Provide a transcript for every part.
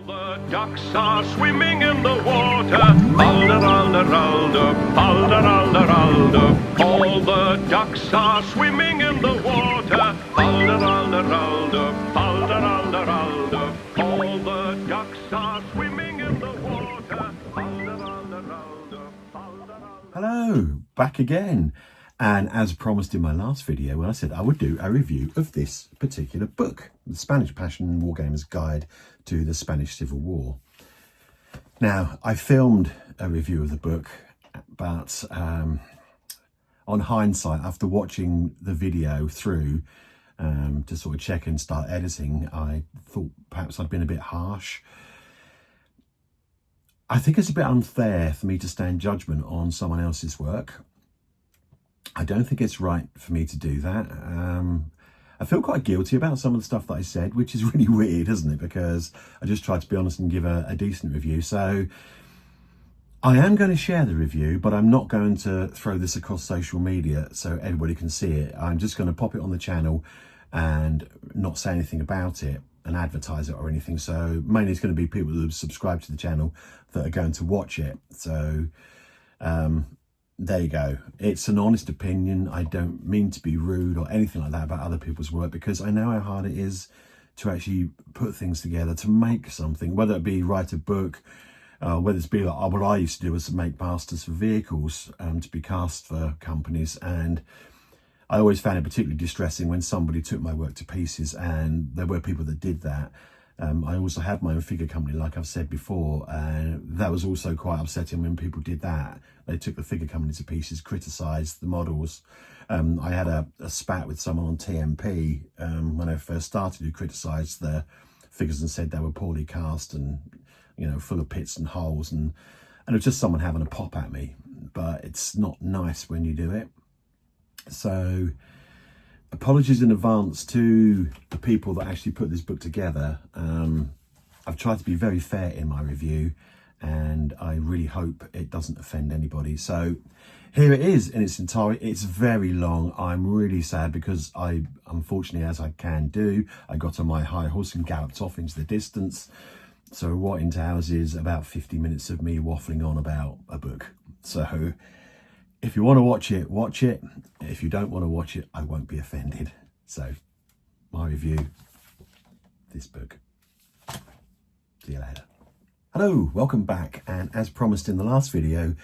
The ducks are swimming in the water. Alder, alder, alder, alder, alder, alder. All the ducks are swimming in the water. Alder, alder, alder, alder, alder, alder. All the ducks are swimming in the water. Alder, alder, alder, alder, alder. Hello, back again. And as promised in my last video, when I said I would do a review of this particular book, The Spanish Passion and Wargamers Guide to the Spanish Civil War. Now, I filmed a review of the book, but on hindsight, after watching the video through to sort of check and start editing, I thought perhaps I'd been a bit harsh. I think it's a bit unfair for me to stand judgment on someone else's work. I don't think it's right for me to do that. I feel quite guilty about some of the stuff that I said, which is really weird, isn't it? Because I just tried to be honest and give a decent review. So I am going to share the review, but I'm not going to throw this across social media so everybody can see it. I'm just going to pop it on the channel and not say anything about it and advertise it or anything. So mainly it's going to be people who have subscribed to the channel that are going to watch it. So there you go. It's an honest opinion. I don't mean to be rude or anything like that about other people's work, because I know how hard it is to actually put things together, to make something, whether it be write a book, whether it's be like what I used to do was to make masters for vehicles to be cast for companies. And I always found it particularly distressing when somebody took my work to pieces, and there were people that did that. I also had my own figure company, like I've said before, and that was also quite upsetting when people did that. They took the figure company to pieces, criticised the models. I had a spat with someone on TMP when I first started, who criticised the figures and said they were poorly cast and, you know, full of pits and holes, and it was just someone having a pop at me. But it's not nice when you do it. So apologies in advance to the people that actually put this book together. I've tried to be very fair in my review, and I really hope it doesn't offend anybody. So here it is in its entirety. It's very long. I'm really sad because I, unfortunately, as I can do, I got on my high horse and galloped off into the distance. So what entails is about 50 minutes of me waffling on about a book. So if you want to watch it, watch it. If you don't want to watch it, I won't be offended. So, my review, this book. See you later. Hello, welcome back. And as promised in the last video,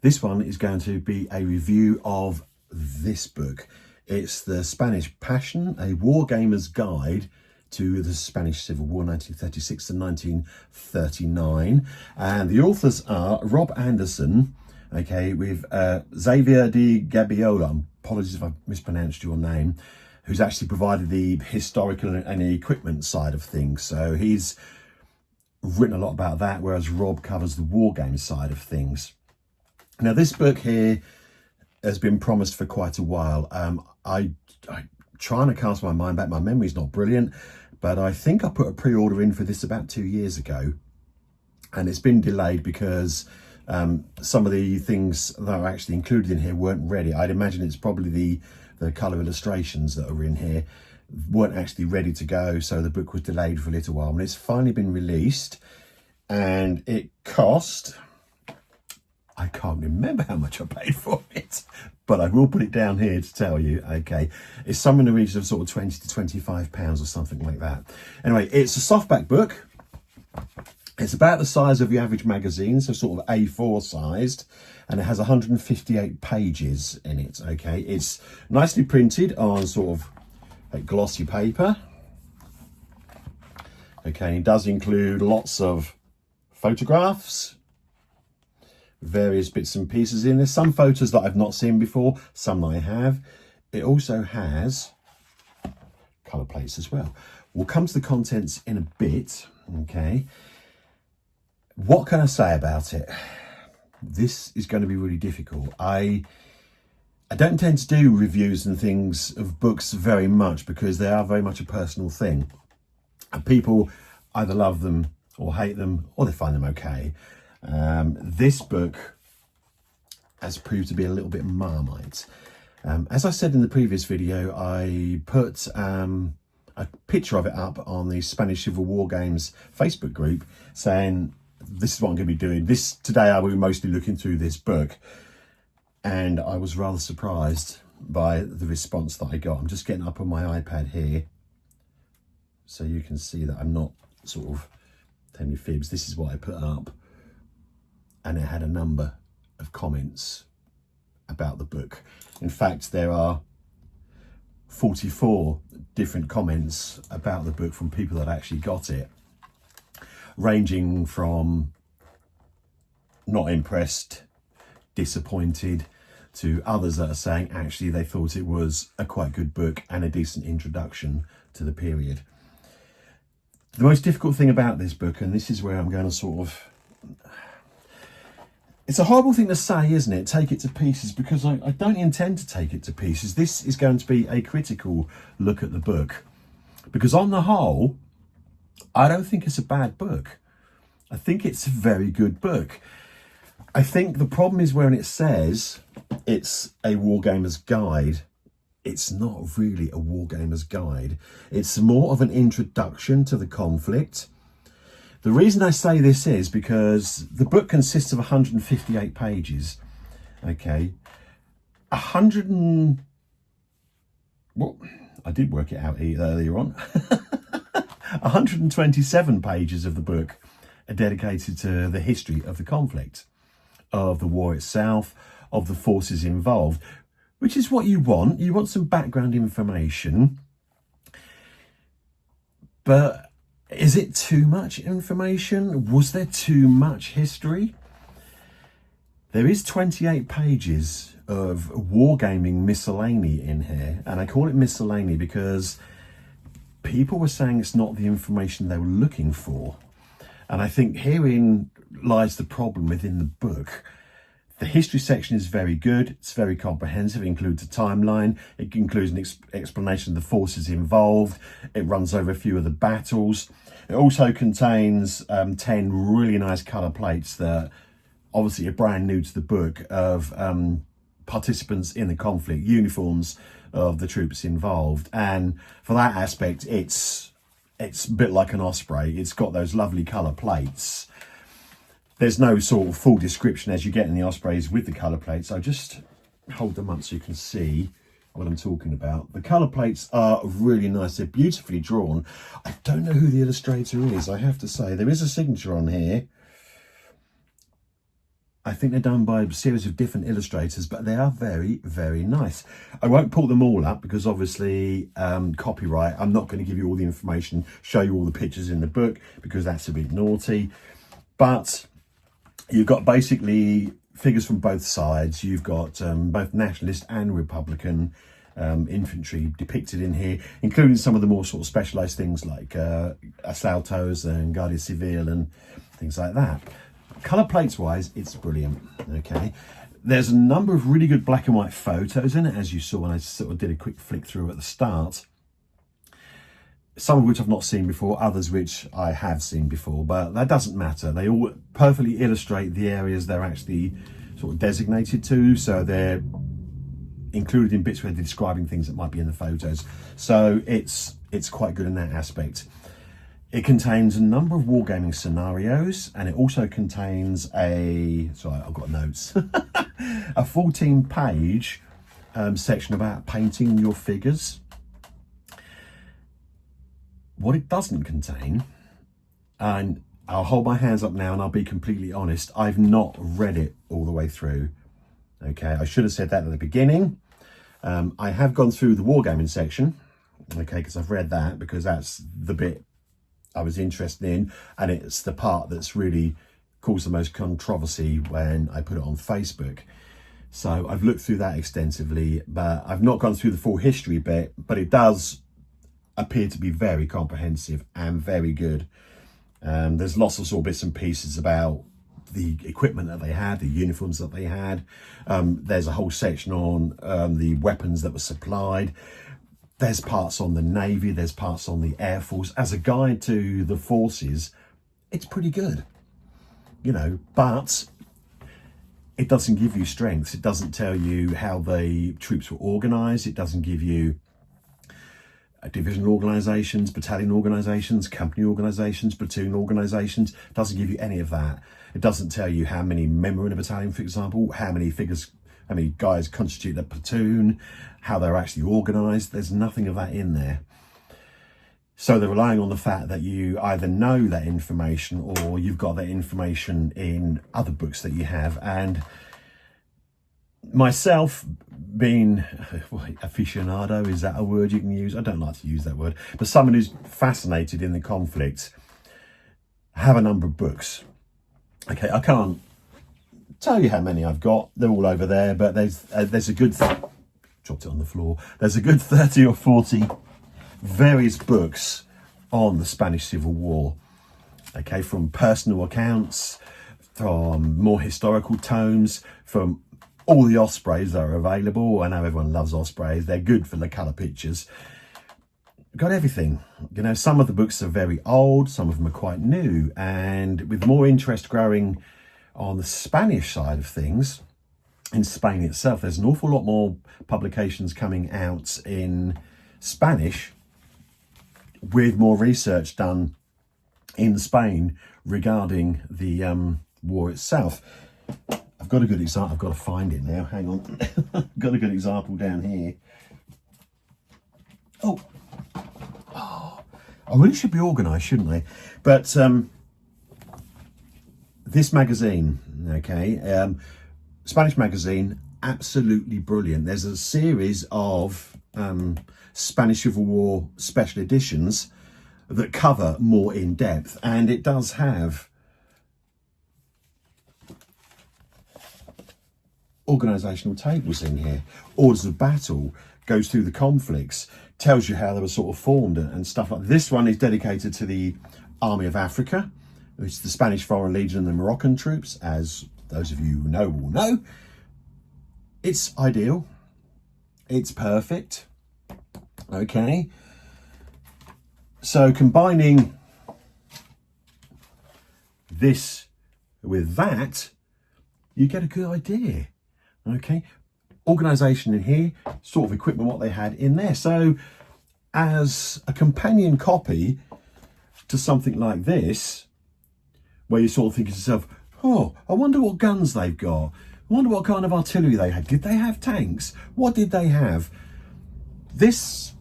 this one is going to be a review of this book. It's The Spanish Passion, a Wargamer's Guide to the Spanish Civil War, 1936 to 1939. And the authors are Rob Anderson, okay, with Xavier de Gabiola, apologies if I've mispronounced your name, who's actually provided the historical and the equipment side of things. So he's written a lot about that, whereas Rob covers the war game side of things. Now, this book here has been promised for quite a while. I'm trying to cast my mind back. My memory's not brilliant, but I think I put a pre-order in for this about 2 years ago, and it's been delayed because some of the things that are actually included in here weren't ready. I'd imagine it's probably the colour illustrations that are in here weren't actually ready to go, so the book was delayed for a little while, and it's finally been released. And it cost, I can't remember how much I paid for it, but I will put it down here to tell you. Okay, it's somewhere in the region of sort of 20 to 25 pounds or something like that. Anyway, it's a softback book. It's about the size of the average magazine, so sort of A4 sized, and it has 158 pages in it, okay? It's nicely printed on sort of a glossy paper, okay? It does include lots of photographs, various bits and pieces in there. Some photos that I've not seen before, some that I have. It also has colour plates as well. We'll come to the contents in a bit, okay? What can I say about it? This is going to be really difficult. I don't tend to do reviews and things of books very much because they are very much a personal thing. And people either love them or hate them, or they find them okay. This book has proved to be a little bit Marmite. As I said in the previous video, I put a picture of it up on the Spanish Civil War Games Facebook group saying, this is what I'm going to be doing. Today I will be mostly looking through this book. And I was rather surprised by the response that I got. I'm just getting up on my iPad here, so you can see that I'm not sort of telling you fibs. This is what I put up, and it had a number of comments about the book. In fact, there are 44 different comments about the book from people that actually got it, ranging from not impressed, disappointed, to others that are saying actually they thought it was a quite good book and a decent introduction to the period. The most difficult thing about this book, and this is where I'm going to sort of, it's a horrible thing to say, isn't it? Take it to pieces, because I don't intend to take it to pieces. This is going to be a critical look at the book, because on the whole, I don't think it's a bad book. I think it's a very good book. I think the problem is when it says it's a wargamer's guide. It's not really a wargamer's guide. It's more of an introduction to the conflict. The reason I say this is because the book consists of 158 pages. Okay. Well, I did work it out earlier on. 127 pages of the book are dedicated to the history of the conflict, of the war itself, of the forces involved, which is what you want. You want some background information. But is it too much information? Was there too much history? There is 28 pages of wargaming miscellany in here, and I call it miscellany because people were saying it's not the information they were looking for. And I think herein lies the problem within the book. The history section is very good. It's very comprehensive. It includes a timeline. It includes an explanation of the forces involved. It runs over a few of the battles. It also contains 10 really nice colour plates that obviously are brand new to the book, of participants in the conflict, uniforms of the troops involved. And for that aspect, it's a bit like an osprey. It's got those lovely colour plates. There's no sort of full description as you get in the ospreys with the colour plates. I'll just hold them up so you can see what I'm talking about. The colour plates are really nice. They're beautifully drawn. I don't know who the illustrator is, I have to say. There is a signature on here. I think they're done by a series of different illustrators, but they are very, very nice. I won't pull them all up because obviously copyright. I'm not going to give you all the information, show you all the pictures in the book, because that's a bit naughty. But you've got basically figures from both sides. You've got both nationalist and Republican infantry depicted in here, including some of the more sort of specialised things like asaltos and Guardia Civil and things like that. Colour plates wise, it's brilliant. Okay, there's a number of really good black and white photos in it, as you saw when I sort of did a quick flick through at the start. Some of which I've not seen before, others which I have seen before, but that doesn't matter. They all perfectly illustrate the areas they're actually sort of designated to, so they're included in bits where they're describing things that might be in the photos. So it's quite good in that aspect. It contains a number of wargaming scenarios, and it also contains I've got notes, a 14-page section about painting your figures. What it doesn't contain, and I'll hold my hands up now and I'll be completely honest, I've not read it all the way through. Okay, I should have said that at the beginning. I have gone through the wargaming section, okay, because I've read that, because that's the bit I was interested in, and it's the part that's really caused the most controversy when I put it on Facebook. So I've looked through that extensively, but I've not gone through the full history bit, but it does appear to be very comprehensive and very good. There's lots of sort of bits and pieces about the equipment that they had, the uniforms that they had. There's a whole section on the weapons that were supplied. There's parts on the Navy, there's parts on the Air Force. As a guide to the forces, it's pretty good, you know, but it doesn't give you strengths. It doesn't tell you how the troops were organised. It doesn't give you divisional organisations, battalion organisations, company organisations, platoon organisations. It doesn't give you any of that. It doesn't tell you how many men were in a battalion, for example, how many guys constitute a platoon, how they're actually organised. There's nothing of that in there. So they're relying on the fact that you either know that information or you've got that information in other books that you have. And myself, being aficionado, is that a word you can use? I don't like to use that word, but someone who's fascinated in the conflict, have a number of books. Okay, I can't tell you how many I've got. They're all over there, but there's a good dropped it on the floor. There's a good 30 or 40 various books on the Spanish Civil War. Okay, from personal accounts, from more historical tomes, from all the ospreys that are available. I know everyone loves ospreys. They're good for the colour pictures. Got everything. You know, some of the books are very old, some of them are quite new, and with more interest growing on the Spanish side of things, in Spain itself, there's an awful lot more publications coming out in Spanish with more research done in Spain regarding the war itself. I've got a good example. I've got to find it now. Hang on. I've got a good example down here. Oh, I really should be organised, shouldn't I? But this magazine, okay, Spanish magazine, absolutely brilliant. There's a series of Spanish Civil War special editions that cover more in depth, and it does have organisational tables in here. Orders of battle, goes through the conflicts, tells you how they were sort of formed and stuff like that. This one is dedicated to the Army of Africa, which is the Spanish Foreign Legion and the Moroccan troops, as those of you who know will know. It's ideal. It's perfect. Okay. So combining this with that, you get a good idea. Okay. Organisation in here, sort of equipment, what they had in there. So as a companion copy to something like this, where you sort of think to yourself, oh, I wonder what guns they've got. I wonder what kind of artillery they had. Did they have tanks? What did they have? This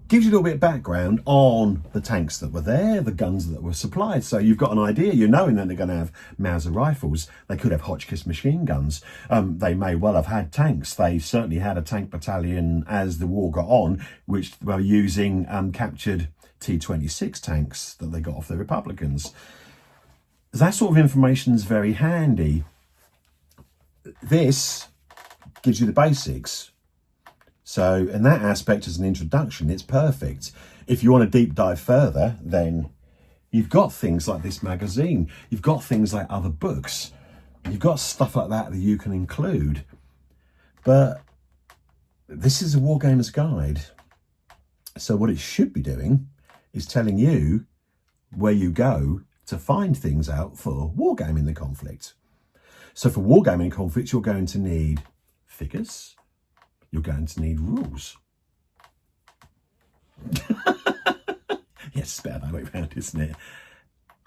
gives you a little bit of background on the tanks that were there, the guns that were supplied. So you've got an idea. You're knowing that they're going to have Mauser rifles. They could have Hotchkiss machine guns. They may well have had tanks. They certainly had a tank battalion as the war got on, which were using captured T-26 tanks that they got off the Republicans. That sort of information is very handy. This gives you the basics. So in that aspect, as an introduction, it's perfect. If you want to deep dive further, then you've got things like this magazine. You've got things like other books. You've got stuff like that you can include. But this is a Wargamer's Guide. So what it should be doing is telling you where you go to find things out for wargaming the conflict. So for wargaming conflict, you're going to need figures. You're going to need rules. Yes, it's better that way around, isn't it?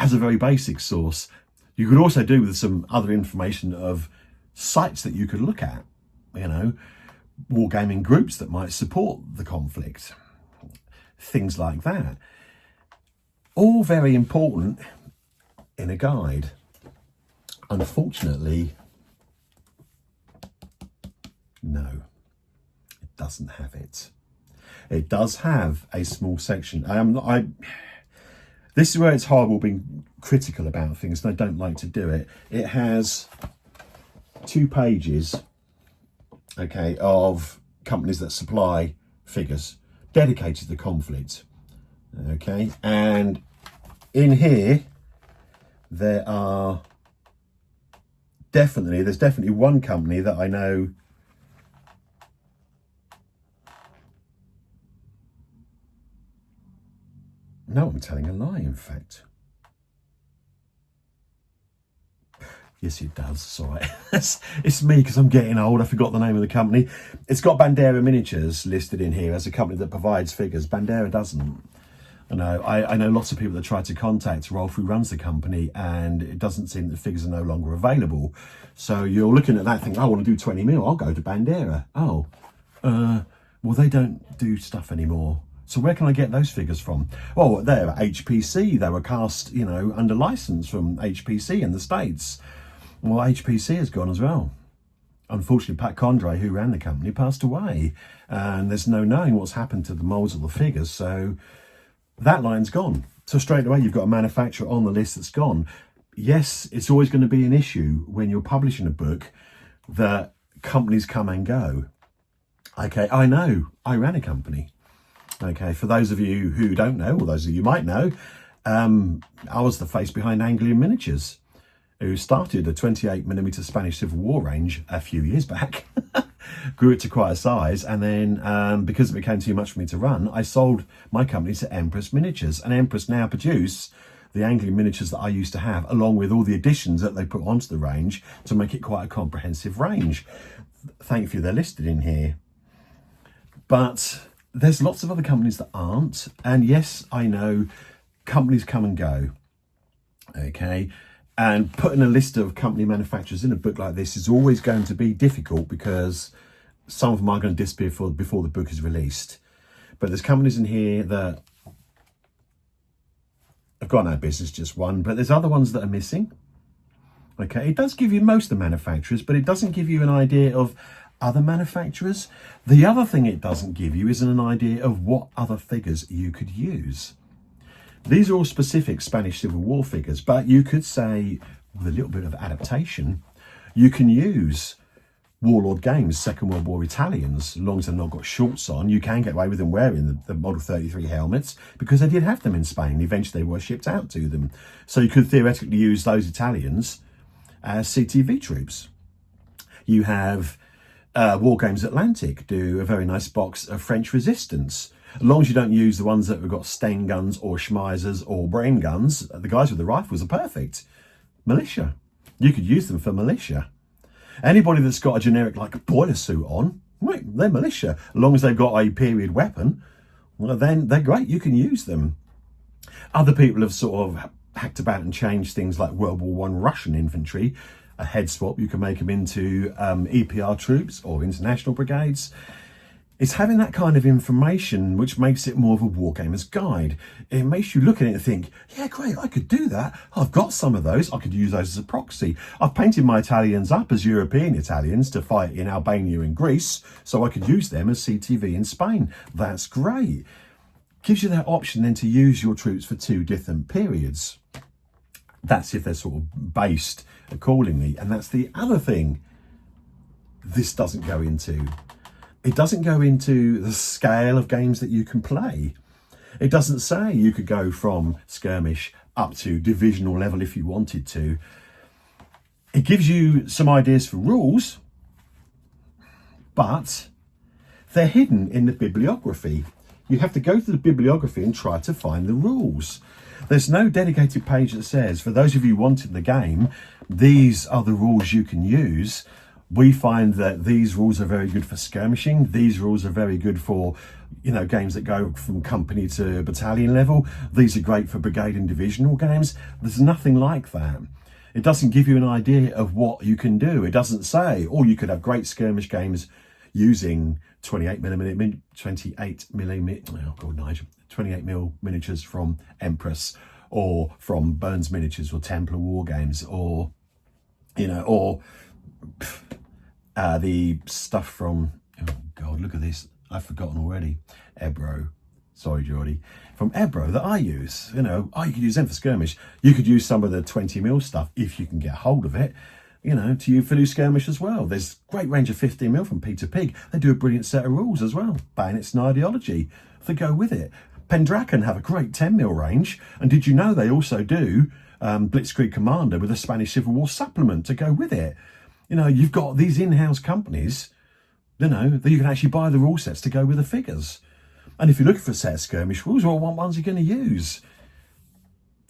As a very basic source. You could also do with some other information of sites that you could look at, you know, wargaming groups that might support the conflict, things like that. All very important in a guide. Unfortunately, no, it doesn't have it. It does have a small section. This is where it's horrible being critical about things, and I don't like to do it. It has 2 pages, okay, of companies that supply figures dedicated to the conflict, okay, and in here there's definitely one company that I know no, I'm telling a lie, in fact. Yes, it does. Sorry, it's me because I'm getting old. I forgot the name of the company. It's got Bandera Miniatures listed in here as a company that provides figures. Bandera doesn't. I know lots of people that try to contact Rolf, who runs the company, and it doesn't seem that figures are no longer available. So you're looking at that thinking, I want to do 20 mil, I'll go to Bandera. Oh, well, they don't do stuff anymore. So where can I get those figures from? Well, they're HPC. They were cast, under license from HPC in the States. Well, HPC has gone as well. Unfortunately, Pat Condray, who ran the company, passed away. And there's no knowing what's happened to the molds of the figures. So that line's gone. So straight away, you've got a manufacturer on the list that's gone. Yes, it's always going to be an issue when you're publishing a book that companies come and go. Okay, I know. I ran a company. Okay, for those of you who don't know, or those of you might know, I was the face behind Anglian Miniatures, who started a 28mm Spanish Civil War range a few years back. Grew it to quite a size, and then because it became too much for me to run, I sold my company to Empress Miniatures, and Empress now produce the Anglian miniatures that I used to have, along with all the additions that they put onto the range to make it quite a comprehensive range. Thankfully, they're listed in here. But there's lots of other companies that aren't, and yes, I know companies come and go. Okay. And putting a list of company manufacturers in a book like this is always going to be difficult because some of them are going to disappear before the book is released. But there's companies in here that have gone out of business, just one, but there's other ones that are missing. Okay, it does give you most of the manufacturers, but it doesn't give you an idea of other manufacturers. The other thing it doesn't give you is an idea of what other figures you could use. These are all specific Spanish Civil War figures, but you could say, with a little bit of adaptation, you can use Warlord Games Second World War Italians. As long as they've not got shorts on, you can get away with them wearing the Model 33 helmets, because they did have them in Spain. Eventually they were shipped out to them. So you could theoretically use those Italians as CTV troops. You have Wargames Atlantic do a very nice box of French Resistance. As long as you don't use the ones that have got Stain guns or Schmeisers or brain guns, the guys with the rifles are perfect. Militia. You could use them for militia. Anybody that's got a generic like boiler suit on, right, they're militia. As long as they've got a period weapon, well, then they're great. You can use them. Other people have sort of hacked about and changed things like World War I Russian infantry. A head swap, you can make them into EPR troops or international brigades. It's having that kind of information which makes it more of a wargamer's guide. It makes you look at it and think, yeah, great, I could do that. I've got some of those. I could use those as a proxy. I've painted my Italians up as European Italians to fight in Albania and Greece, so I could use them as CTV in Spain. That's great. Gives you that option then to use your troops for two different periods. That's if they're sort of based accordingly. And that's the other thing this doesn't go into. It doesn't go into the scale of games that you can play. It doesn't say you could go from skirmish up to divisional level if you wanted to. It gives you some ideas for rules, but they're hidden in the bibliography. You have to go to the bibliography and try to find the rules. There's no dedicated page that says, for those of you wanting the game, these are the rules you can use. We find that these rules are very good for skirmishing. These rules are very good for, games that go from company to battalion level. These are great for brigade and divisional games. There's nothing like that. It doesn't give you an idea of what you can do. It doesn't say, you could have great skirmish games using 28mm, oh God, Nigel, 28mm miniatures from Empress or from Burns Miniatures or Templar War Games or the stuff from, oh God, look at this. I've forgotten already. Ebro. Sorry, Geordie. From Ebro that I use. You could use them for skirmish. You could use some of the 20mm stuff if you can get hold of it, to use for skirmish as well. There's a great range of 15mm from Peter Pig. They do a brilliant set of rules as well. Bayonets and ideology to go with it. Pendraken have a great 10mm range. And did you know they also do Blitzkrieg Commander with a Spanish Civil War supplement to go with it? You've got these in-house companies, that you can actually buy the rule sets to go with the figures. And if you're looking for a set of skirmish rules, what ones are you going to use?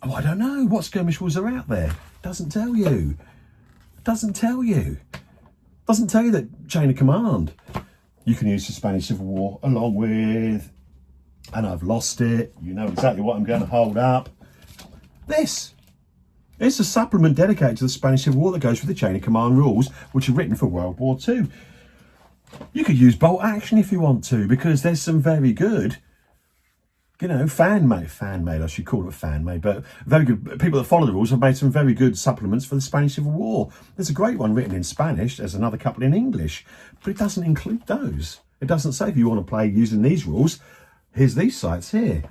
Oh, I don't know. What skirmish rules are out there? Doesn't tell you. Doesn't tell you. Doesn't tell you that chain of command you can use for Spanish Civil War along with, and I've lost it, you know exactly what I'm going to hold up. This. It's a supplement dedicated to the Spanish Civil War that goes with the chain of command rules, which are written for World War II. You could use bolt action if you want to, because there's some very good, you know, fan made, I should call it fan made, but very good people that follow the rules have made some very good supplements for the Spanish Civil War. There's a great one written in Spanish, there's another couple in English, but it doesn't include those. It doesn't say if you want to play using these rules, here's these sites here.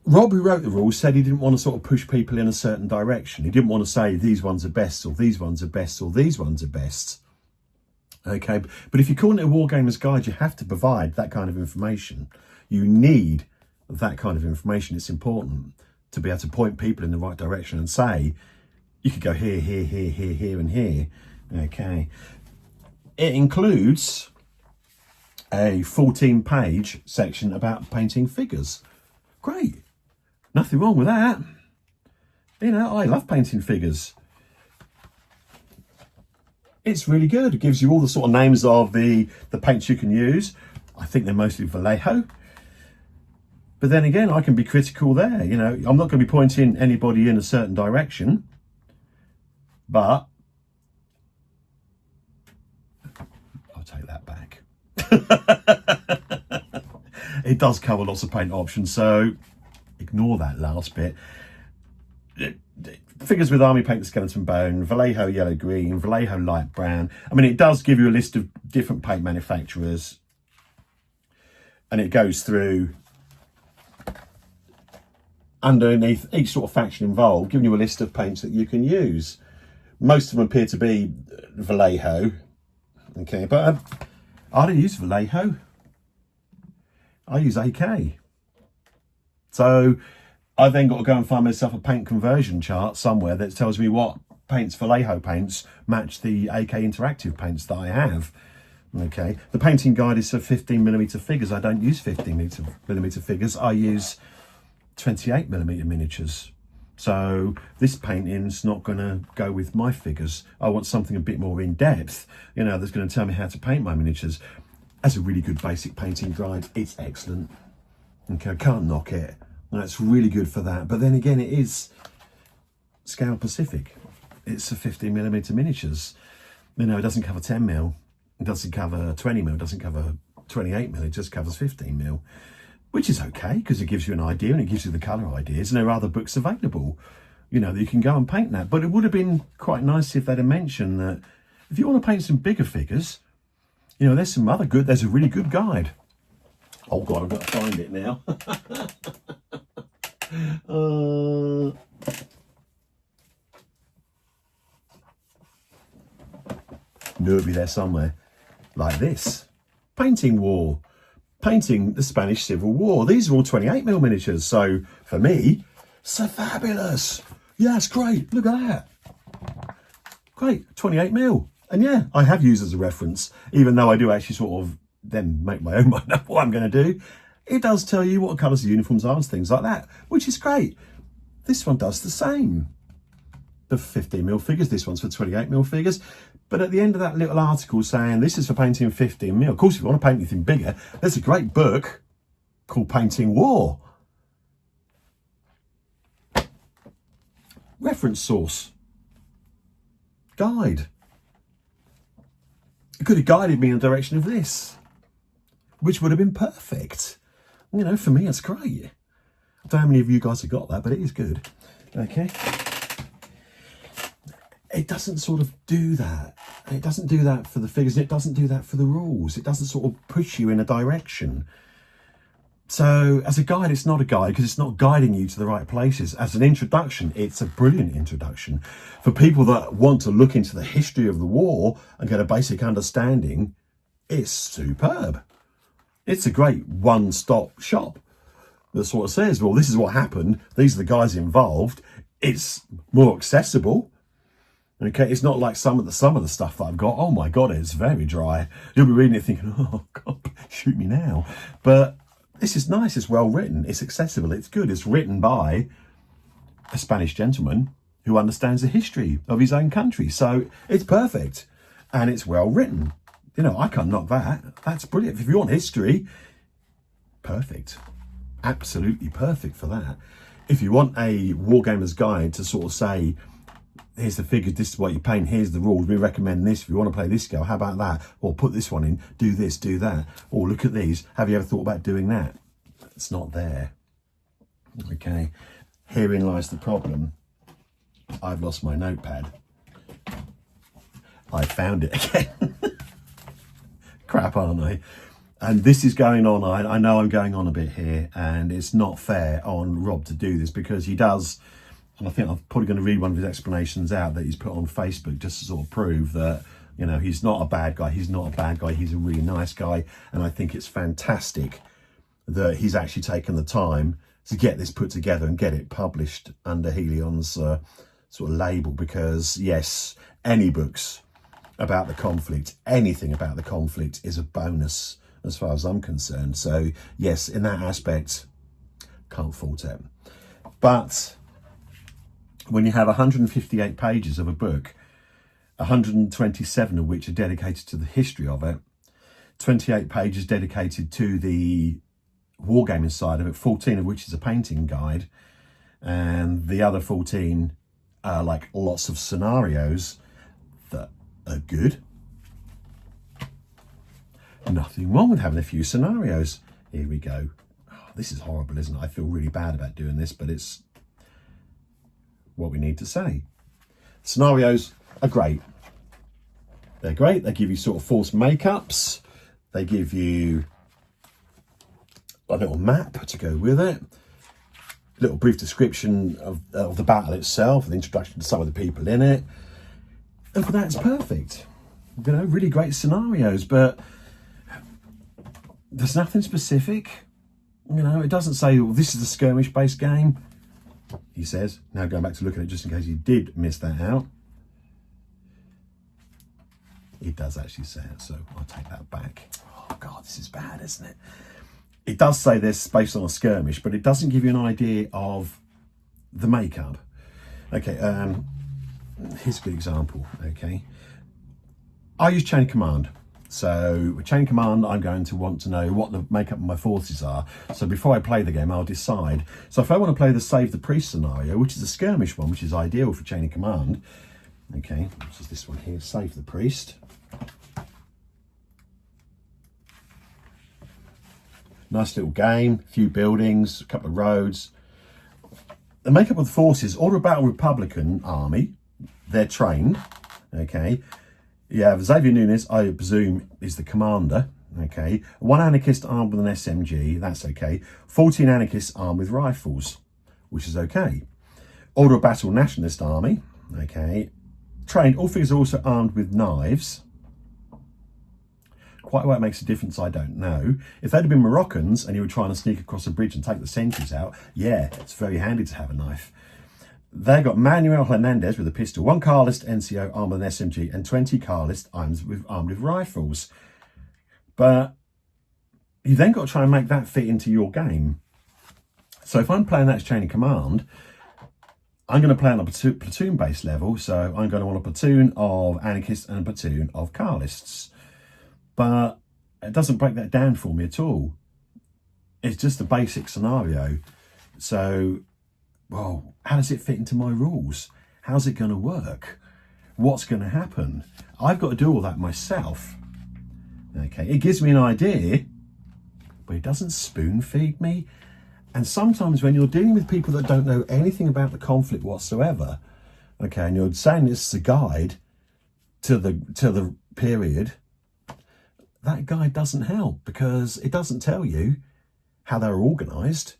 Rob, who wrote the rules, said he didn't want to sort of push people in a certain direction. He didn't want to say these ones are best, or these ones are best, or these ones are best. Okay, but if you're calling it a Wargamers Guide, you have to provide that kind of information. You need that kind of information. It's important to be able to point people in the right direction and say, you could go here, here, here, here, here, and here. Okay. It includes a 14-page section about painting figures. Great. Nothing wrong with that. You know, I love painting figures. It's really good. It gives you all the sort of names of the paints you can use. I think they're mostly Vallejo. But then again, I can be critical there. You know, I'm not going to be pointing anybody in a certain direction. But I'll take that back. It does cover lots of paint options, so ignore that last bit. Figures with army paint, skeleton bone, Vallejo yellow green, Vallejo light brown. I mean, it does give you a list of different paint manufacturers, and it goes through underneath each sort of faction involved, giving you a list of paints that you can use. Most of them appear to be Vallejo. Okay, but I don't use Vallejo. I use AK. So I then got to go and find myself a paint conversion chart somewhere that tells me what paints, Vallejo paints, match the AK interactive paints that I have. Okay, the painting guide is for 15mm figures. I don't use 15mm figures. I use 28mm miniatures. So this painting's not going to go with my figures. I want something a bit more in depth, you know, that's going to tell me how to paint my miniatures. That's a really good basic painting guide. It's excellent. Okay, I can't knock it. That's really good for that. But then again, it is scale Pacific. It's a 15mm miniatures. You know, it doesn't cover 10mm. It doesn't cover 20mm. It doesn't cover 28mm. It just covers 15mm, which is okay because it gives you an idea and it gives you the colour ideas. And there are other books available, you know, that you can go and paint that. But it would have been quite nice if they'd have mentioned that if you want to paint some bigger figures, you know, there's some other good, there's a really good guide. Oh God, I've got to find it now. Knew it'd be there somewhere. Like this. Painting War. Painting the Spanish Civil War. These are all 28mm miniatures. So for me, so fabulous. Yeah, it's great. Look at that. Great. 28mm. And yeah, I have used as a reference, even though I do actually sort of then make my own mind up what I'm going to do. It does tell you what colours the uniforms are and things like that, which is great. This one does the same. The 15mm figures, this one's for 28mm figures. But at the end of that little article saying this is for painting 15mm, of course, if you want to paint anything bigger, there's a great book called Painting War. Reference source. Guide. It could have guided me in the direction of this, which would have been perfect. You know, for me, it's great. I don't know how many of you guys have got that, but it is good. Okay. It doesn't sort of do that. It doesn't do that for the figures. It doesn't do that for the rules. It doesn't sort of push you in a direction. So as a guide, it's not a guide because it's not guiding you to the right places. As an introduction, it's a brilliant introduction. For people that want to look into the history of the war and get a basic understanding, it's superb. It's a great one-stop shop that sort of says, well, this is what happened. These are the guys involved. It's more accessible. Okay, it's not like some of the stuff that I've got. Oh my God, it's very dry. You'll be reading it thinking, oh God, shoot me now. But this is nice. It's well written. It's accessible. It's good. It's written by a Spanish gentleman who understands the history of his own country. So it's perfect and it's well written. You know, I can't knock that. That's brilliant. If you want history, perfect. Absolutely perfect for that. If you want a Wargamers guide to sort of say, here's the figures, this is what you paint, here's the rules, we recommend this, if you want to play this scale, how about that? Or put this one in, do this, do that. Or look at these, have you ever thought about doing that? It's not there. Okay, herein lies the problem. I've lost my notepad. I found it again. Crap, aren't I? And this is going on, I know I'm going on a bit here, and it's not fair on Rob to do this, because he does, and I think I'm probably going to read one of his explanations out that he's put on Facebook just to sort of prove that, you know, he's not a bad guy, he's not a bad guy, he's a really nice guy. And I think it's fantastic that he's actually taken the time to get this put together and get it published under Helion's sort of label, because yes, any books about the conflict, anything about the conflict is a bonus as far as I'm concerned. So yes, in that aspect, can't fault it. But when you have 158 pages of a book, 127 of which are dedicated to the history of it, 28 pages dedicated to the wargaming side of it, 14 of which is a painting guide, and the other 14 are like lots of scenarios that are good. Nothing wrong with having a few scenarios. Here we go. Oh, this is horrible, isn't it? I feel really bad about doing this, but it's what we need to say. Scenarios are great. They're great. They give you sort of forced makeups. They give you a little map to go with it. A little brief description of the battle itself, the introduction to some of the people in it. And for that, it's perfect. You know, really great scenarios, but there's nothing specific. You know, it doesn't say, well, this is a skirmish-based game, he says. Now going back to look at it just in case you did miss that out. It does actually say it, so I'll take that back. Oh, God, this is bad, isn't it? It does say this based on a skirmish, but it doesn't give you an idea of the makeup. Okay, here's a good example, okay? I use chain of command. So with chain of command, I'm going to want to know what the makeup of my forces are. So before I play the game, I'll decide. So if I want to play the Save the Priest scenario, which is a skirmish one, which is ideal for chain of command, okay, which is this one here, Save the Priest. Nice little game, a few buildings, a couple of roads. The makeup of the forces, Order of Battle Republican Army, they're trained, okay. You have Xavier Nunes, I presume, is the commander, okay. One anarchist armed with an SMG, that's okay. 14 anarchists armed with rifles, which is okay. Order of Battle Nationalist Army, okay. Trained, all figures are also armed with knives. Quite why it makes a difference, I don't know. If they'd have been Moroccans and you were trying to sneak across a bridge and take the sentries out, yeah, it's very handy to have a knife. They got Manuel Hernandez with a pistol, 1 Carlist NCO armed with an SMG, and 20 Carlist armed with rifles. But you then got to try and make that fit into your game. So if I'm playing that as chain of command, I'm going to play on a platoon-based level. So I'm going to want a platoon of anarchists and a platoon of Carlists. But it doesn't break that down for me at all. It's just a basic scenario. So, well, how does it fit into my rules? How's it going to work? What's going to happen? I've got to do all that myself. Okay, it gives me an idea, but it doesn't spoon feed me. And sometimes when you're dealing with people that don't know anything about the conflict whatsoever, okay, and you're saying this is a guide to the period, that guide doesn't help because it doesn't tell you how they're organised.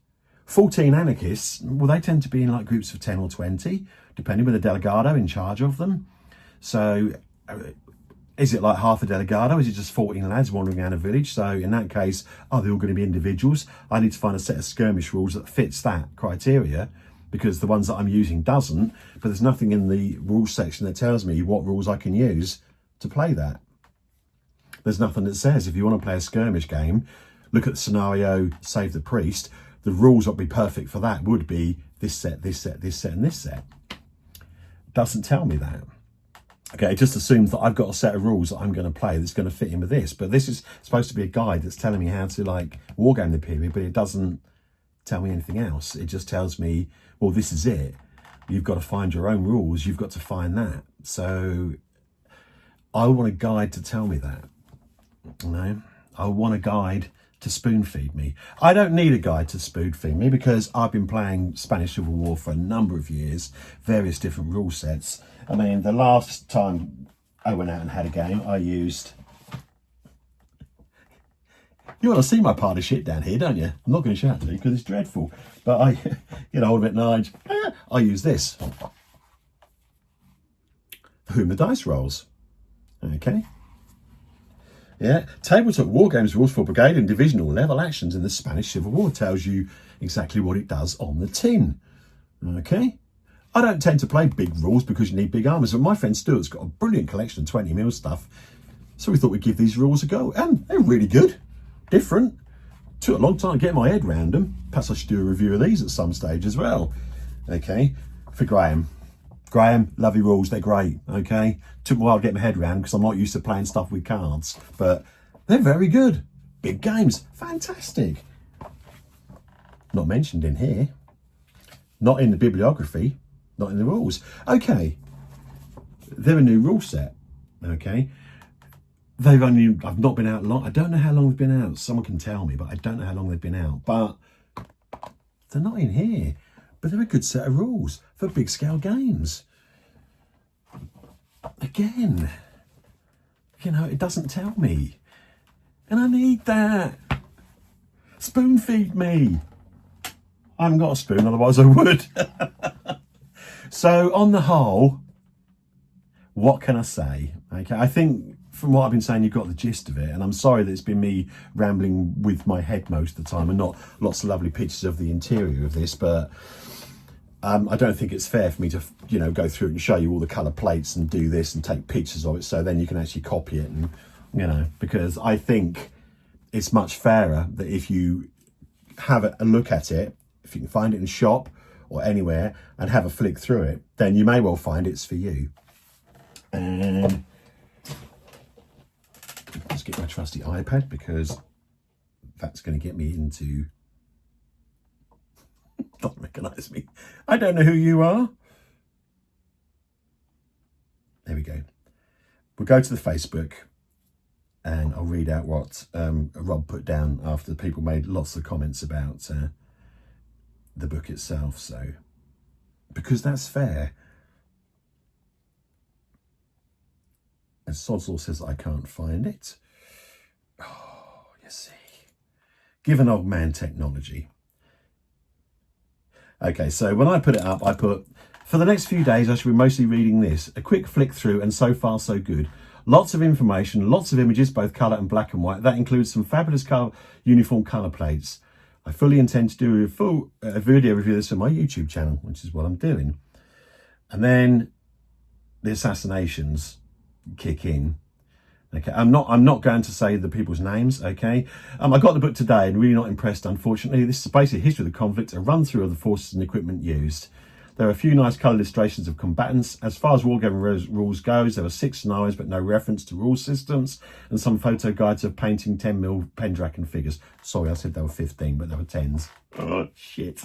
14 anarchists, well, they tend to be in like groups of 10 or 20, depending with a delegado in charge of them. So is it like half a delegado? Is it just 14 lads wandering around a village? So in that case, are they all going to be individuals? I need to find a set of skirmish rules that fits that criteria, because the ones that I'm using doesn't, but there's nothing in the rules section that tells me what rules I can use to play that. There's nothing that says if you want to play a skirmish game, look at the scenario, Save the Priest, the rules that would be perfect for that would be this set, this set, this set, and this set. doesn't tell me that. Okay, it just assumes that I've got a set of rules that I'm going to play that's going to fit in with this. But this is supposed to be a guide that's telling me how to like wargame the period, but it doesn't tell me anything else. It just tells me, well, this is it. You've got to find your own rules. You've got to find that. So I want a guide to tell me that. You know, I want a guide to spoon feed me. I don't need a guide to spoon feed me because I've been playing Spanish Civil War for a number of years, various different rule sets. I mean, the last time I went out and had a game, I used... You want to see my pile of shit down here, don't you? I'm not going to shout at you because it's dreadful. But I get hold of it and I use this. For whom the dice rolls. Okay. Yeah, tabletop war games rules for brigade and divisional level actions in the Spanish Civil War tells you exactly what it does on the tin. Okay, I don't tend to play big rules because you need big armies, but my friend Stuart's got a brilliant collection of 20mm stuff, so we thought we'd give these rules a go, and they're really good, different. Took a long time to get my head around them. Perhaps I should do a review of these at some stage as well. Okay, for Graham, lovely rules, they're great, okay? Took a while to get my head around because I'm not used to playing stuff with cards, but they're very good. Big games, fantastic. Not mentioned in here. Not in the bibliography, not in the rules. Okay, they're a new rule set, okay? I've not been out long. I don't know how long they've been out. Someone can tell me, but I don't know how long they've been out. But they're not in here. But they're a good set of rules for big scale games. Again, you know, it doesn't tell me. And I need that. Spoon feed me. I haven't got a spoon, otherwise I would. So on the whole, what can I say? Okay, I think from what I've been saying, you've got the gist of it. And I'm sorry that it's been me rambling with my head most of the time and not lots of lovely pictures of the interior of this, but I don't think it's fair for me to, you know, go through it and show you all the colour plates and do this and take pictures of it so then you can actually copy it, and, you know, because I think it's much fairer that if you have a look at it, if you can find it in a shop or anywhere and have a flick through it, then you may well find it's for you. And let's get my trusty iPad because that's going to get me into... Don't recognise me. I don't know who you are. There we go. We'll go to the Facebook and I'll read out what Rob put down after people made lots of comments about the book itself. So, because that's fair. And Sodsall says I can't find it. Oh, you see. Give an old man technology. Okay, so when I put it up, I put, for the next few days, I shall be mostly reading this. A quick flick through, and so far so good. Lots of information, lots of images, both colour and black and white. That includes some fabulous uniform colour plates. I fully intend to do a full video review of this on my YouTube channel, which is what I'm doing. And then the assassinations kick in. Okay, I'm not going to say the people's names, okay? I got the book today and really not impressed, unfortunately. This is basically a history of the conflict, a run through of the forces and equipment used. There are a few nice colour illustrations of combatants. As far as wargaming rules goes, there are 6 scenarios but no reference to rule systems, and some photo guides of painting 10mm Pendragon figures. Sorry, I said they were 15, but they were 10s. Oh, shit.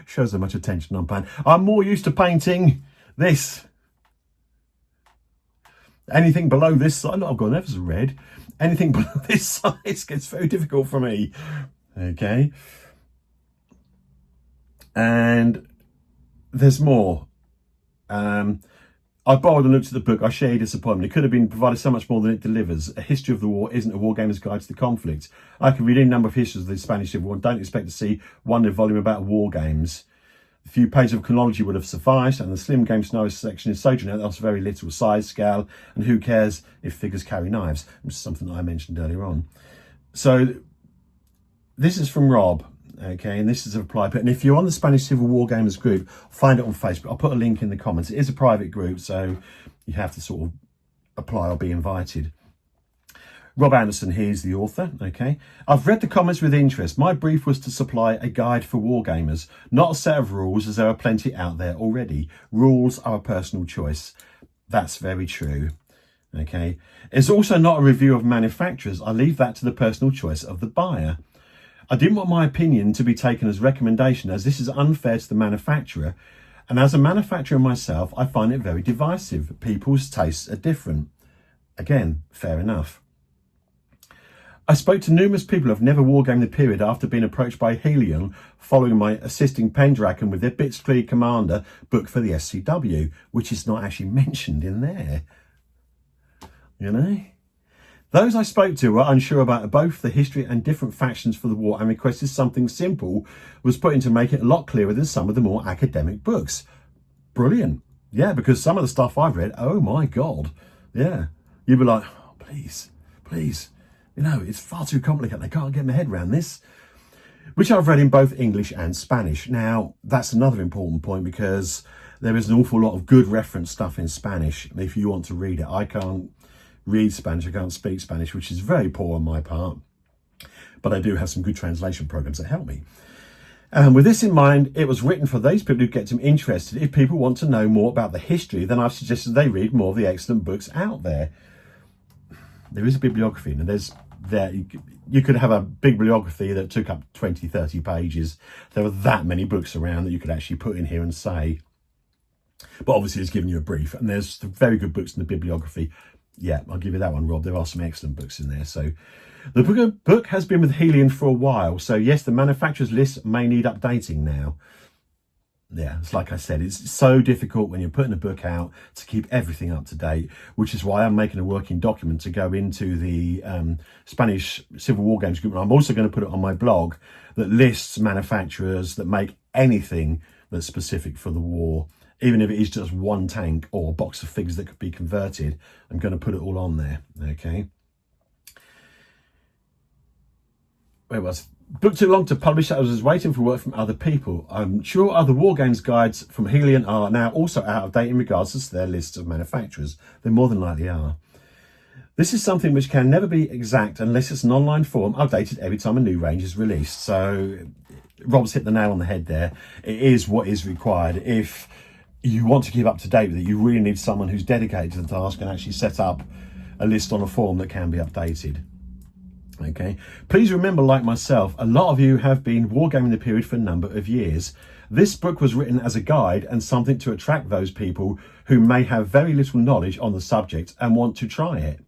Shows how much attention I'm paying. I'm more used to painting this. Anything below this size, I've got enough red. Anything below this size gets very difficult for me. Okay. And there's more. I borrowed and looked at the book. I share your disappointment. It could have been provided so much more than it delivers. A history of the war isn't a wargamer's guide to the conflict. I can read any number of histories of the Spanish Civil War and don't expect to see one volume about war games. A few pages of chronology would have sufficed, and the slim game scenario section is so generic that's very little size, scale, and who cares if figures carry knives, which is something that I mentioned earlier on. So this is from Rob, okay, and this is a reply. And if you're on the Spanish Civil War Gamers group, find it on Facebook. I'll put a link in the comments. It is a private group, so you have to sort of apply or be invited. Rob Anderson, here's the author, okay. I've read the comments with interest. My brief was to supply a guide for wargamers, not a set of rules, as there are plenty out there already. Rules are a personal choice. That's very true, okay. It's also not a review of manufacturers. I leave that to the personal choice of the buyer. I didn't want my opinion to be taken as recommendation, as this is unfair to the manufacturer. And as a manufacturer myself, I find it very divisive. People's tastes are different. Again, fair enough. I spoke to numerous people who have never wargamed the period after being approached by Helion following my assisting Pendragon with their Blitzkrieg Commander book for the SCW, which is not actually mentioned in there. You know? Those I spoke to were unsure about both the history and different factions for the war and requested something simple was put in to make it a lot clearer than some of the more academic books. Brilliant. Yeah, because some of the stuff I've read, oh my God. Yeah. You'd be like, oh, please. You know, it's far too complicated. I can't get my head around this. Which I've read in both English and Spanish. Now, that's another important point because there is an awful lot of good reference stuff in Spanish if you want to read it. I can't read Spanish, I can't speak Spanish, which is very poor on my part. But I do have some good translation programs that help me. And with this in mind, it was written for those people who get them interested. If people want to know more about the history, then I've suggested they read more of the excellent books out there. There is a bibliography, and you could have a bibliography that took up 20, 30 pages. There are that many books around that you could actually put in here and say. But obviously it's given you a brief, and there's very good books in the bibliography. Yeah, I'll give you that one, Rob. There are some excellent books in there. So the book has been with Helion for a while. So yes, the manufacturer's list may need updating now. Yeah, it's like I said, it's so difficult when you're putting a book out to keep everything up to date, which is why I'm making a working document to go into the Spanish Civil War Games group. And I'm also going to put it on my blog that lists manufacturers that make anything that's specific for the war. Even if it is just one tank or a box of figures that could be converted, I'm going to put it all on there, okay? Where was it? Book too long to publish. I was waiting for work from other people. I'm sure other war games guides from Helion are now also out of date in regards to their lists of manufacturers. They more than likely are. This is something which can never be exact unless it's an online form updated every time a new range is released. So Rob's hit the nail on the head there. It is what is required. If you want to keep up to date with it, you really need someone who's dedicated to the task and actually set up a list on a form that can be updated. Okay, please remember, like myself, a lot of you have been wargaming the period for a number of years. This book was written as a guide and something to attract those people who may have very little knowledge on the subject and want to try it.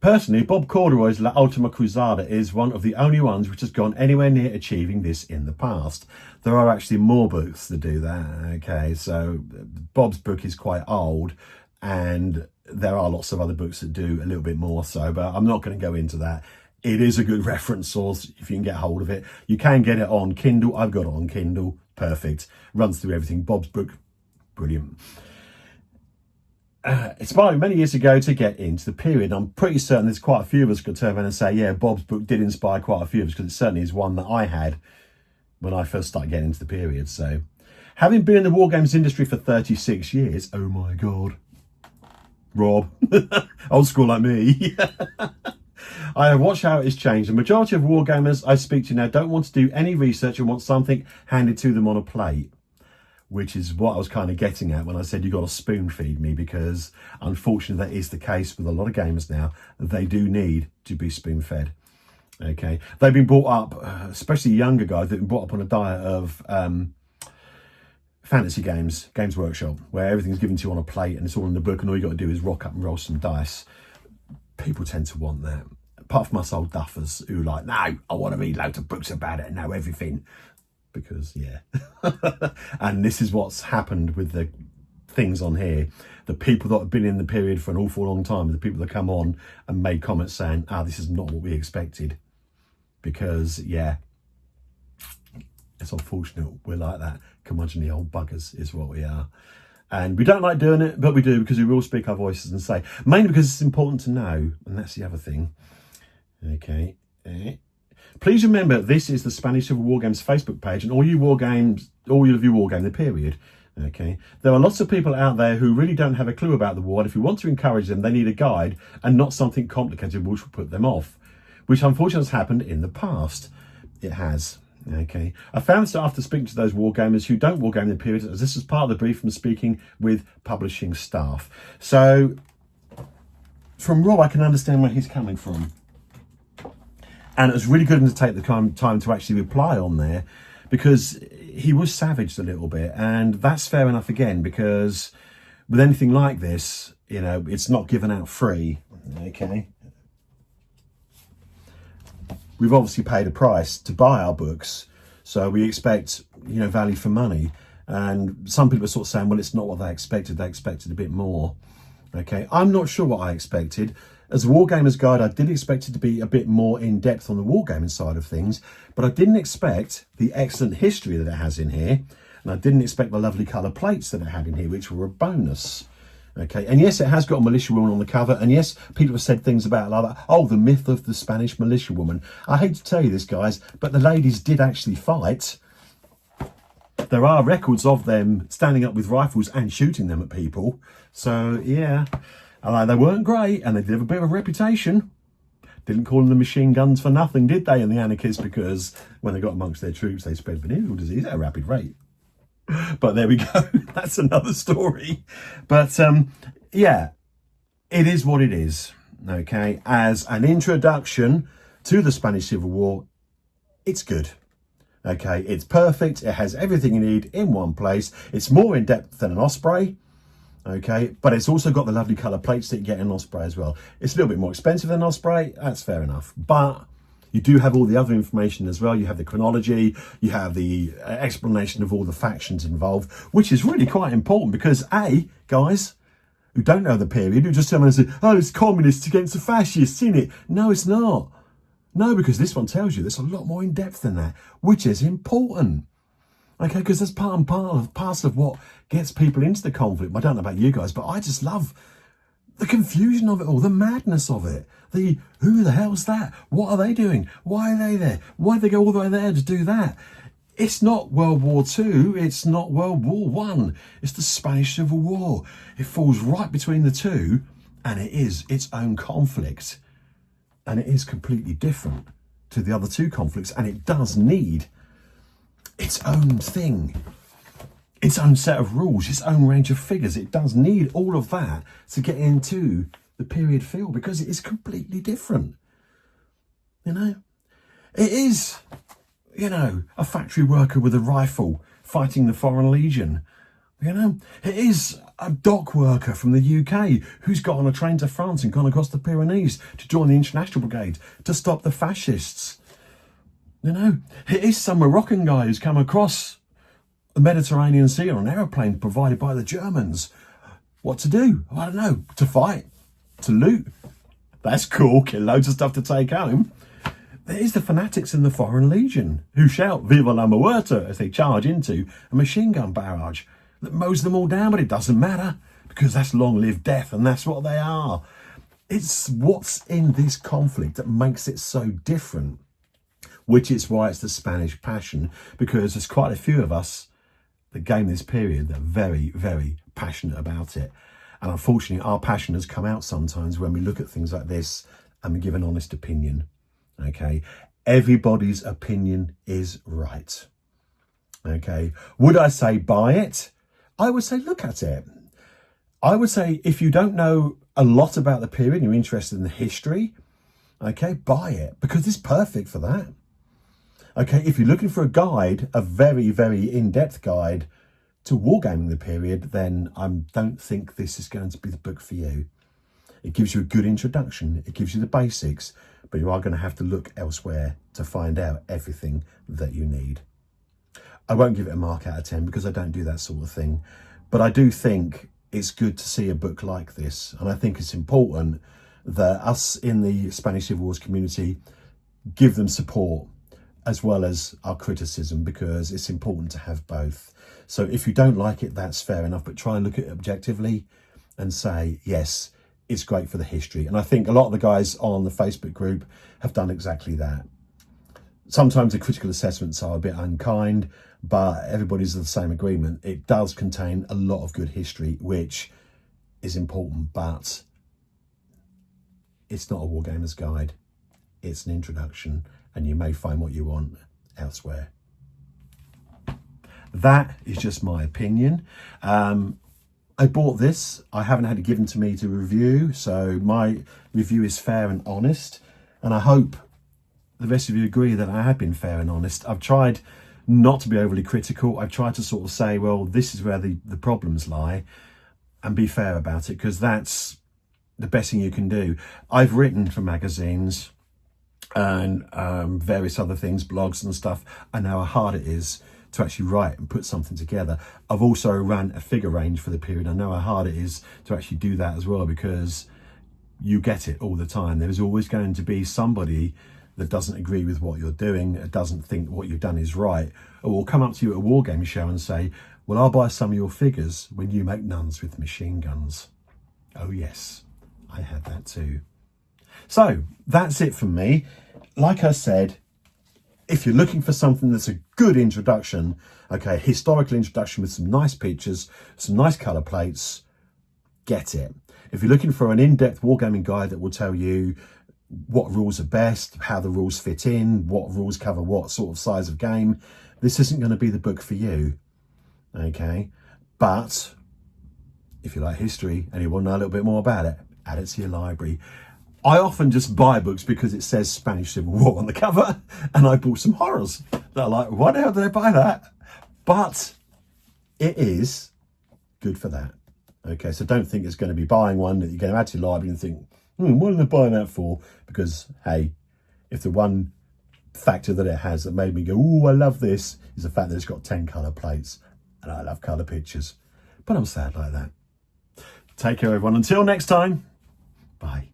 Personally, Bob Corduroy's La Ultima Cruzada is one of the only ones which has gone anywhere near achieving this in the past. There are actually more books that do that, okay? So Bob's book is quite old and there are lots of other books that do a little bit more so, but I'm not going to go into that. It is a good reference source if you can get hold of it. You can get it on Kindle. I've got it on Kindle. Perfect. Runs through everything. Bob's book, brilliant. Inspired many years ago to get into the period. I'm pretty certain there's quite a few of us could turn around and say, yeah, Bob's book did inspire quite a few of us, because it certainly is one that I had when I first started getting into the period. So, having been in the war games industry for 36 years, oh my God, Rob, old school like me. I have watched how it has changed. The majority of wargamers I speak to now don't want to do any research and want something handed to them on a plate, which is what I was kind of getting at when I said you got to spoon feed me, because unfortunately that is the case with a lot of gamers now. They do need to be spoon fed. Okay, they've been brought up, especially younger guys, they've been brought up on a diet of fantasy games, Games Workshop, where everything's given to you on a plate and it's all in the book and all you got to do is rock up and roll some dice. People tend to want that. Apart from us old duffers who like, no, I want to read loads of books about it and know everything. Because, yeah. And this is what's happened with the things on here. The people that have been in the period for an awful long time, the people that come on and made comments saying, this is not what we expected. Because, yeah, it's unfortunate. We're like that. Curmudgeonly old buggers is what we are. And we don't like doing it, but we do, because we will speak our voices and say, mainly because it's important to know. And that's the other thing. Okay. Please remember, this is the Spanish Civil War Games Facebook page, and all of you wargame the period. Okay, there are lots of people out there who really don't have a clue about the war. And if you want to encourage them, they need a guide and not something complicated which will put them off, which unfortunately has happened in the past. It has. Okay, I found that after speaking to those wargamers who don't wargame the period, as this is part of the brief from speaking with publishing staff. So from Rob, I can understand where he's coming from. And it was really good of him to take the time to actually reply on there, because he was savaged a little bit, and that's fair enough again, because with anything like this, you know, it's not given out free. Okay, we've obviously paid a price to buy our books, so we expect, you know, value for money. And some people are sort of saying, well, it's not what they expected a bit more. Okay, I'm not sure what I expected. As a Wargamers guide, I did expect it to be a bit more in depth on the wargaming side of things, but I didn't expect the excellent history that it has in here, and I didn't expect the lovely colour plates that it had in here, which were a bonus. Okay, and yes, it has got a militia woman on the cover, and yes, people have said things about like, oh, the myth of the Spanish militia woman. I hate to tell you this, guys, but the ladies did actually fight. There are records of them standing up with rifles and shooting them at people. So, yeah, they weren't great, and they did have a bit of a reputation. Didn't call them the machine guns for nothing, did they, in the anarchists? Because when they got amongst their troops, they spread venereal disease at a rapid rate. But there we go. That's another story. But, yeah, it is what it is, okay? As an introduction to the Spanish Civil War, it's good. Okay, it's perfect. It has everything you need in one place. It's more in depth than an Osprey. Okay, but it's also got the lovely colour plates that you get in Osprey as well. It's a little bit more expensive than Osprey. That's fair enough. But you do have all the other information as well. You have the chronology. You have the explanation of all the factions involved, which is really quite important because, guys who don't know the period, who just tell me, oh, it's communists against the fascists, isn't it? No, it's not. No, because this one tells you there's a lot more in depth than that, which is important. Okay, because that's part and parcel of what gets people into the conflict. I don't know about you guys, but I just love the confusion of it all, the madness of it. Who the hell's that? What are they doing? Why are they there? Why did they go all the way there to do that? It's not World War II. It's not World War One. It's the Spanish Civil War. It falls right between the two, and it is its own conflict. And it is completely different to the other two conflicts, and it does need its own thing, its own set of rules, its own range of figures. It does need all of that to get into the period feel, because it is completely different. You know, it is, you know, a factory worker with a rifle fighting the Foreign Legion. You know, it is a dock worker from the UK who's got on a train to France and gone across the Pyrenees to join the International Brigade to stop the fascists. You know, it is some Moroccan guy who's come across the Mediterranean Sea on an aeroplane provided by the Germans. What to do? I don't know. To fight? To loot? That's cool. Get loads of stuff to take home. There is the fanatics in the Foreign Legion who shout Viva la Muerta as they charge into a machine gun barrage that mows them all down, but it doesn't matter because that's long-lived death, and that's what they are. It's what's in this conflict that makes it so different, which is why it's the Spanish passion, because there's quite a few of us that game this period that are very, very passionate about it. And unfortunately, our passion has come out sometimes when we look at things like this and we give an honest opinion. Okay, everybody's opinion is right. Okay, would I say buy it? I would say look at it. I would say if you don't know a lot about the period, you're interested in the history, okay, buy it, because it's perfect for that. Okay, if you're looking for a guide, a very, very in-depth guide to wargaming the period, then I don't think this is going to be the book for you. It gives you a good introduction, it gives you the basics, but you are going to have to look elsewhere to find out everything that you need. I won't give it a mark out of 10 because I don't do that sort of thing, but I do think it's good to see a book like this, and I think it's important that us in the Spanish Civil Wars community give them support as well as our criticism, because it's important to have both. So if you don't like it, that's fair enough, but try and look at it objectively and say, yes, it's great for the history. And I think a lot of the guys on the Facebook group have done exactly that. Sometimes the critical assessments are a bit unkind, but everybody's of the same agreement. It does contain a lot of good history, which is important, but it's not a Wargamers guide. It's an introduction, and you may find what you want elsewhere. That is just my opinion. I bought this. I haven't had it given to me to review, so my review is fair and honest, and I hope the rest of you agree that I have been fair and honest. I've tried not to be overly critical. I've tried to sort of say, well, this is where the problems lie, and be fair about it, because that's the best thing you can do. I've written for magazines and various other things, blogs and stuff. I know how hard it is to actually write and put something together. I've also run a figure range for the period. I know how hard it is to actually do that as well, because you get it all the time. There's always going to be somebody that doesn't agree with what you're doing, doesn't think what you've done is right, or will come up to you at a wargame show and say, well, I'll buy some of your figures when you make nuns with machine guns. Oh yes, I had that too. So that's it from me. Like I said, if you're looking for something that's a good introduction, okay, historical introduction with some nice pictures, some nice colour plates, get it. If you're looking for an in-depth wargaming guide that will tell you what rules are best, how the rules fit in, what rules cover what sort of size of game, this isn't going to be the book for you, okay? But if you like history and you want to know a little bit more about it, add it to your library. I often just buy books because it says Spanish Civil War on the cover, and I bought some horrors. They're like, why the hell did I buy that? But it is good for that. Okay, so don't think it's going to be buying one that you're going to add to your library and think, what am I buying that for? Because, hey, if the one factor that it has that made me go, oh, I love this, is the fact that it's got 10 colour plates, and I love colour pictures. But I'm sad like that. Take care, everyone. Until next time, bye.